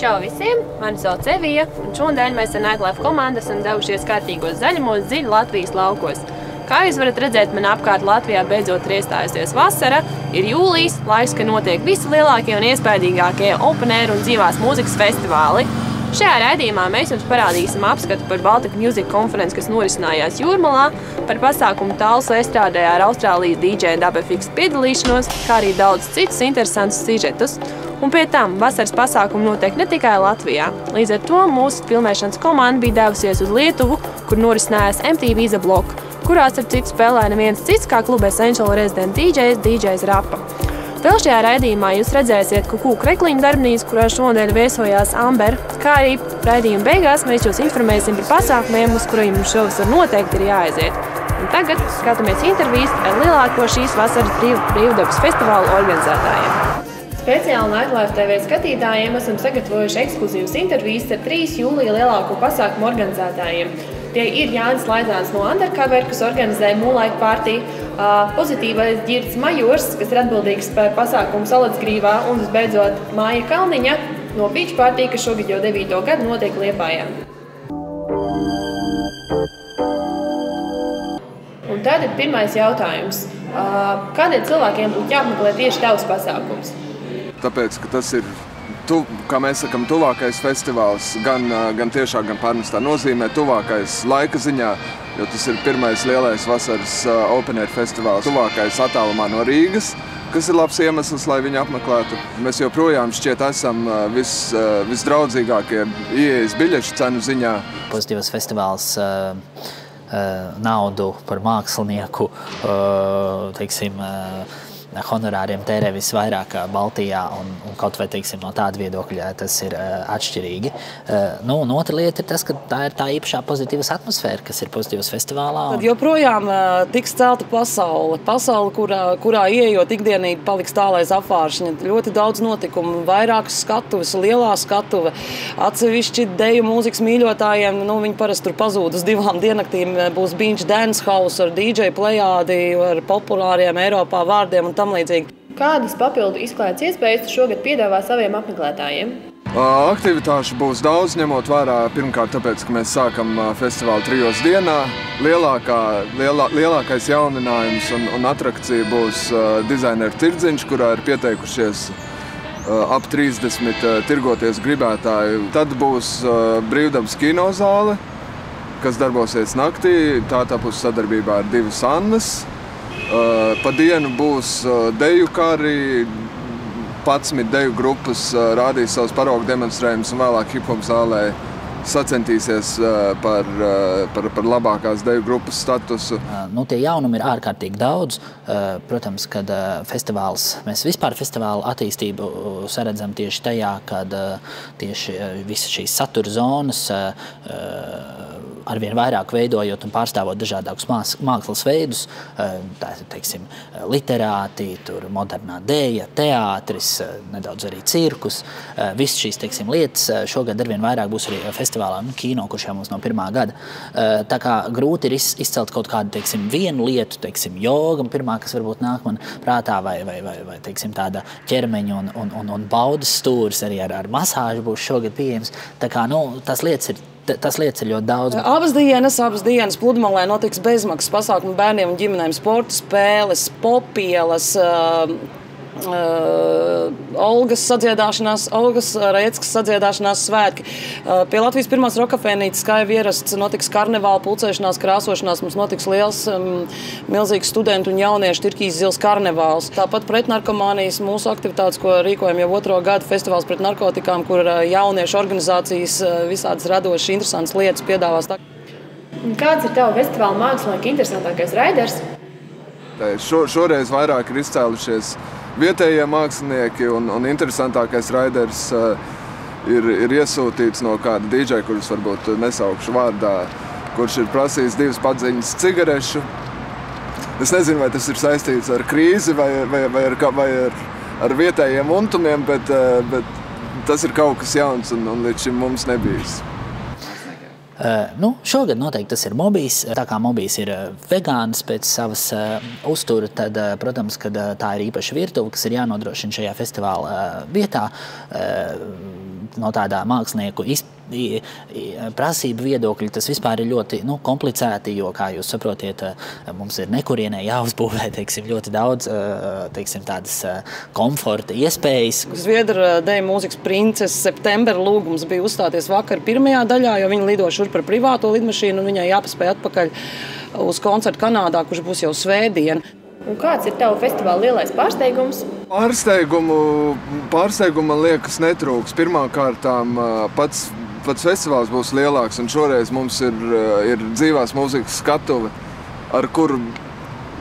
Čau visiem! Mani sauc Evija, un šodien mēs ar Nightlife komandu esam devušies kārtīgos zaļumos dziļi Latvijas laukos. Kā jūs varat redzēt, man apkārt Latvijā beidzot ir iestājusies vasara, ir jūlijs, laiks, ka notiek visi lielākie un iespaidīgākie open air un dzīvās mūzikas festivāli. Šajā raidījumā mēs jums parādīsim apskatu par Baltic Music konferenci, kas norisinājās Jūrmalā, par pasākumu Talsu estrādē ar Austrālijas DJ DubFX piedalīšanos, kā arī daudz citus interesantus sižetus. Un pie tam vasaras pasākumi notiek ne tikai Latvijā. Līdz ar to mūsu filmēšanas komanda bija devusies uz Lietuvu, kur norisinājās MTV The Block, kurā starp citu spēlēja neviens cits kā kluba Essential Resident DJs Rapa. Vēl šajā raidījumā jūs redzēsiet Kuku krekliņu darbnīcu, kurā šodien viesojās Amber, kā arī raidījuma beigās mēs jūs informēsim par pasākumiem, uz kuriem jums šovasar noteikti ir jāaiziet. Un tagad skatāmies intervijas ar lielāko šīs vasaras brīvdabas festivālu organizētājiem. Speciāli Nightlife TV skatītājiem esam sagatavojuši ekskluzīvas intervijas ar 3 jūlija lielāko pasākumu organizētājiem. Tie ir Jānis Laidzāns no Undercover, kas organizē Moonlight Party, pozitīvais Ģirds Majors, kas ir atbildīgs par pasākumu Salatsgrīvā, un visbeidzot Māja Kalniņa no Beach Party, kas šogad jau 9. gadu notiek Liepājā. Un tad ir pirmais jautājums. Kādiem cilvēkiem būtu jāapmeklē tieši tavs pasākums? Tāpēc, ka tas ir, kā mēs sakam, tuvākais festivāls, gan tiešā, gan pārnestā nozīmē, tuvākais laika ziņā, jo tas ir pirmais lielais vasaras open air festivāls, tuvākais attālumā no Rīgas, kas ir labs iemesls, lai viņu apmeklētu. Mēs joprojām šķiet esam visdraudzīgākie ieejas biļešu cenu ziņā. Pozitīvs festivāls naudu par mākslinieku, teiksim, honorāriem tērē visvairāk Baltijā un kaut vai, teiksim, no tāda viedokļa tas ir atšķirīgi. Un otra lieta ir tas, ka tā ir tā īpašā pozitīvas atmosfēra, kas ir pozitīvas festivālā. Tad joprojām tiks celta pasaule, kurā ieejot ikdienīgi paliks tālais apvāršņa. Ļoti daudz notikumu, vairākas skatuves, lielā skatuve, atsevišķi deju mūzikas mīļotājiem, viņi parasti tur pazūd uz 2 diennaktīm, būs Binge Dance House ar DJ plejādi, ar populāriem Eiropā vārdiem un tam līdzīgi. Kādas papildu izklaides iespējas tu šogad piedāvā saviem apmeklētājiem? Aktivitāšu būs daudz, ņemot vērā pirmkārt tāpēc, ka mēs sākam festivālu 3 dienā. Lielākais jauninājums un atrakcija būs dizaineru tirdziņš, kurā ir pieteikušies ap 30 tirgoties gribētāju. Tad būs brīvdabas kinozāle, kas darbosies naktī. Tā tapus sadarbībā ar 2 Annas. Pa dienu būs deju kari, 11 deju grupas rādīs savus paraugu demonstrējumus un vēlāk hip-hop zālē sacentīsies par labākās deju grupas statusu. Tie jaunumi ir ārkārtīgi daudz. Protams, kad mēs vispār festivālu attīstību saredzam tieši tajā, kad tieši visas šīs satura zonas arvien vairāk veidojot un pārstāvot dažādākus mākslas veidus, teiksim, literāti, modernā dēja, teātris, nedaudz arī cirkus. Visas šīs, teiksim, lietas šogad arvien vairāk būs arī festivālā un kino, kurš jau mums no 1. gada. Tā kā grūti ir izcelt kaut kādu, teiksim, vienu lietu, teiksim, joga, pirmā, kas varbūt nāk man prātā, vai teiksim, tāda ķermeņa un baudas stūris, arī ar masāžu būs šogad pieejams. Tā kā, tas lietas ir ļoti daudz. Abas dienas pludmalē notiks bezmaksas pasākumi bērniem un ģimenēm, sporta spēles, popielas, Olgas Reickas sadziedāšanās svētki. Pie Latvijas pirmās rokafēnītes Skaiva ierasts notiks karnevāla pulcēšanās, krāsošanās. Mums notiks liels, milzīgs studentu un jauniešu Tirkijas zils karnevāls. Tāpat pretnarkomānijas mūsu aktivitātes, ko rīkojam jau 2. gadu, festivāls pret narkotikām, kur jauniešu organizācijas visādas radošas, interesantas lietas piedāvās. Kāds ir tev festivāla mākslinieka interesantākais raiders? Šoreiz vairāk ir izcēlušies vietējie mākslinieki un interesantākais raiders ir iesūtīts no kāda DJ, kurus varbūt nesaukšu vārdā, kurš ir prasījis 2 padziņas cigarešu. Es nezinu, vai tas ir saistīts ar krīzi vai ar vietējiem untumiem, bet tas ir kaut kas jauns un līdz šim mums nebijis. Šogad noteikti tas ir Mobijs. Tā kā Mobijs ir vegāns pēc savas uztura, tad, protams, ka tā ir īpaša virtuve, kas ir jānodrošina šajā festivāla vietā. no tādā mākslinieku prasību viedokļa tas vispār ir ļoti komplicēti, jo, kā jūs saprotiet, mums ir nekurienē jāuzbūvē, teiksim, ļoti daudz, teiksim, tādas komforta iespējas. Zviedra deju mūzikas princese Septembera lūgums bija uzstāties vakar pirmajā daļā, jo viņa lido šur par privāto lidmašīnu un viņai jāpaspēj atpakaļ uz koncertu Kanādā, kurš būs jau svētdien. Un kāds ir tavu festivāla lielais pārsteigums? Pārsteiguma liekas netrūks. Pirmkārtām pats festivāls būs lielāks, un šoreiz mums ir dzīvās mūzikas skatuve, ar kuru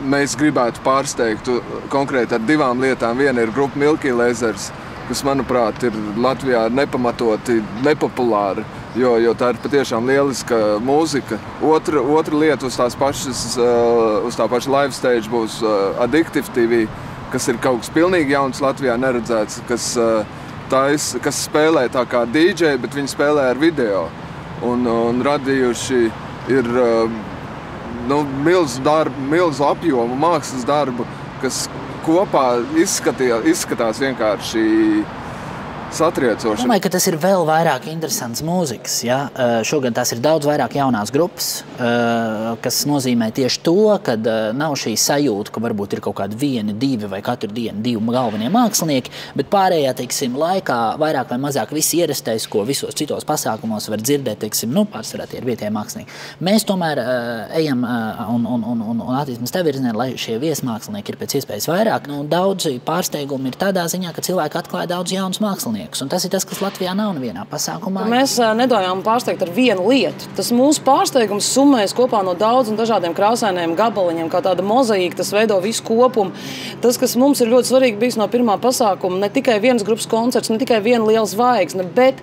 mēs gribētu pārsteigt konkrēti ar 2 lietām. Viena ir grupa Milky Lasers, kas, manuprāt, ir Latvijā nepamatoti nepopulāri, jo tā ir patiešām lieliska mūzika. Otra lieta uz tā paša live stage būs Addictive TV, kas ir kaut kas pilnīgi jauns Latvijā neredzēts, kas spēlē tā kā DJ, bet viņi spēlē ar video. Un radījuši ir milzu apjomu mākslas darbu, kas kopā izskatās vienkārši satriecoši. Domāju, ka tas ir vēl vairāk interesants mūzikas. Ja? Šogad tās ir daudz vairāk jaunās grupas, kas nozīmē tieši to, ka nav šī sajūta, ka varbūt ir kaut kādi 1, 2 vai katru dienu 2 galvenie mākslinieki, bet pārējā, teiksim, laikā vairāk vai mazāk viss ierastais, ko visos citos pasākumos var dzirdēt, teiksim, pārsvarā tie ir vietējie mākslinieki. Mēs tomēr ejam un attīstīsim tevirzienā, lai šie viesmākslinieki ir pēc iespējas vairāk. Daudzi pārsteigumi ir tādā ziņā, ka cilvēki atklāja daudz jaunus māksliniekus. Un tas ir tas, kas Latvijā nav nevienā pasākumā. Mēs nedojām pārsteigt ar vienu lietu. Tas mūsu pārsteigums summējas kopā no daudz un dažādiem krāsainiem gabaliņiem, kā tāda mozaīka, tas veido visu kopumu. Tas, kas mums ir ļoti svarīgi bijis no pirmā pasākuma, ne tikai vienas grupas koncerts, ne tikai viena liela zvaigzne, bet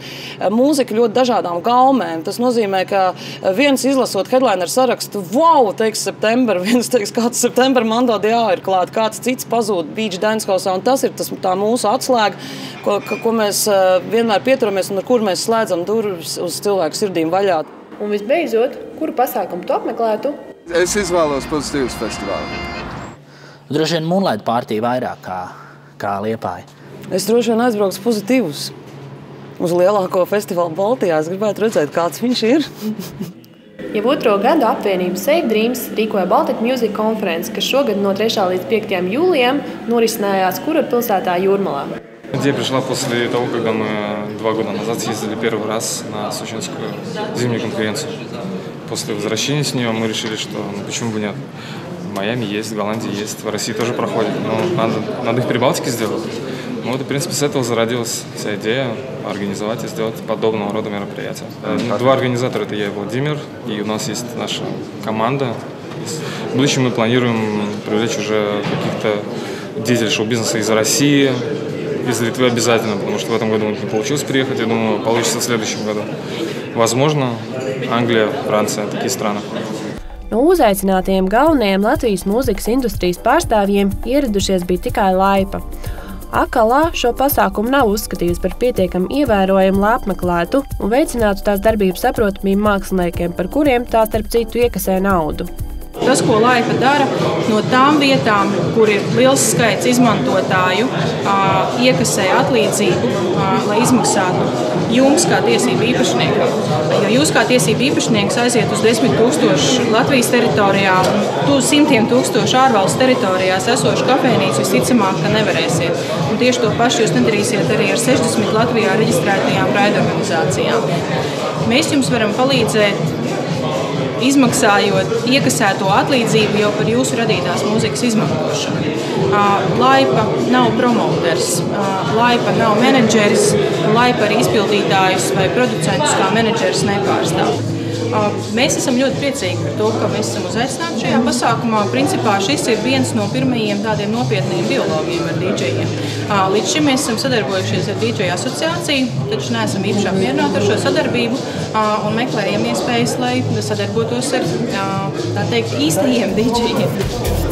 mūzika ļoti dažādām gaumēm. Tas nozīmē, ka viens izlasot headliner sarakstu, wow, teiks September, viens teiks, kāds September Mando Diao ir klāt, kāds cits pazūd Beach Dancehausā, un tas ir tā mūsu atslēga, ko mēs vienmēr pieturamies un ar kuru mēs slēdzam durvis uz cilvēku sirdīm vaļā. Un visbeidzot, kuru pasākumu tu apmeklētu? Es izvēlos Pozitīvas festivālu. Droši vien Moonlight Party vairāk kā Liepāja. Es droši vien aizbraukšu Pozitīvus uz lielāko festivālu Baltijā. Es gribētu redzēt, kāds viņš ir. Jau 2. gadu apvienība Save Dreams rīkoja Baltic Music konferenci, kas šogad no 3. līdz 5. jūlijam norisinājās Kurortpilsētā Jūrmalā. Идея пришла после того, когда мы 2 года назад съездили первый раз на Сочинскую зимнюю конференцию. После возвращения с нее мы решили, что почему бы нет. В Майами есть, в Голландии есть, в России тоже проходит, но надо их при Балтике сделать. Ну вот, в принципе, с этого зародилась вся идея организовать и сделать подобного рода мероприятия. 2 организатора, это я и Владимир, и у нас есть наша команда. В будущем мы планируем привлечь уже каких-то деятелей шоу-бизнеса из России, из Литвы обязательно, потому что в этом году не получилось приехать, я думаю, получится в следующем году. Возможно, Англия, Франция, такие страны. No uzaicinātajiem galvenajiem Latvijas mūzikas industrijas pārstāvjiem ieradušies bija tikai Laipa. Akalā šo pasākumu nav uzskatījusi par pietiekami ievērojumu, lai apmeklētu un veicinātu tās darbības saprotamību māksliniekiem, par kuriem tā starp citu iekasē naudu. Tas, ko Laipa dara, no tām vietām, kur ir liels skaits izmantotāju, iekasē atlīdzību, lai izmaksātu jums kā tiesību īpašniekam. Jo jūs kā tiesību īpašnieks aiziet uz 10 000 Latvijas teritorijā un 100 000 ārvalstu teritorijās esošu kafejnīcu visticamāk, ka nevarēsiet. Un tieši to pašu jūs nedarīsiet arī ar 60 Latvijā reģistrētajām raidorganizācijām. Mēs jums varam palīdzēt izmaksājot iekasēto atlīdzību jau par jūsu radītās mūzikas izmantošanu. Laipa nav promoters, Laipa nav menedžeris, Laipa arī izpildītājus vai producentus kā menedžeris nepārstāv. Mēs esam ļoti priecīgi par to, ka mēs esam uzaicināti šajā pasākumā. Principā šis ir viens no pirmajiem tādiem nopietniem dialogiem ar DJiem. Līdz šim mēs esam sadarbojušies ar DJ asociāciju, taču neesam īpaši apmierināti ar šo sadarbību un meklējam iespējas, lai sadarbotos ar, tā teikt, īstajiem DJiem.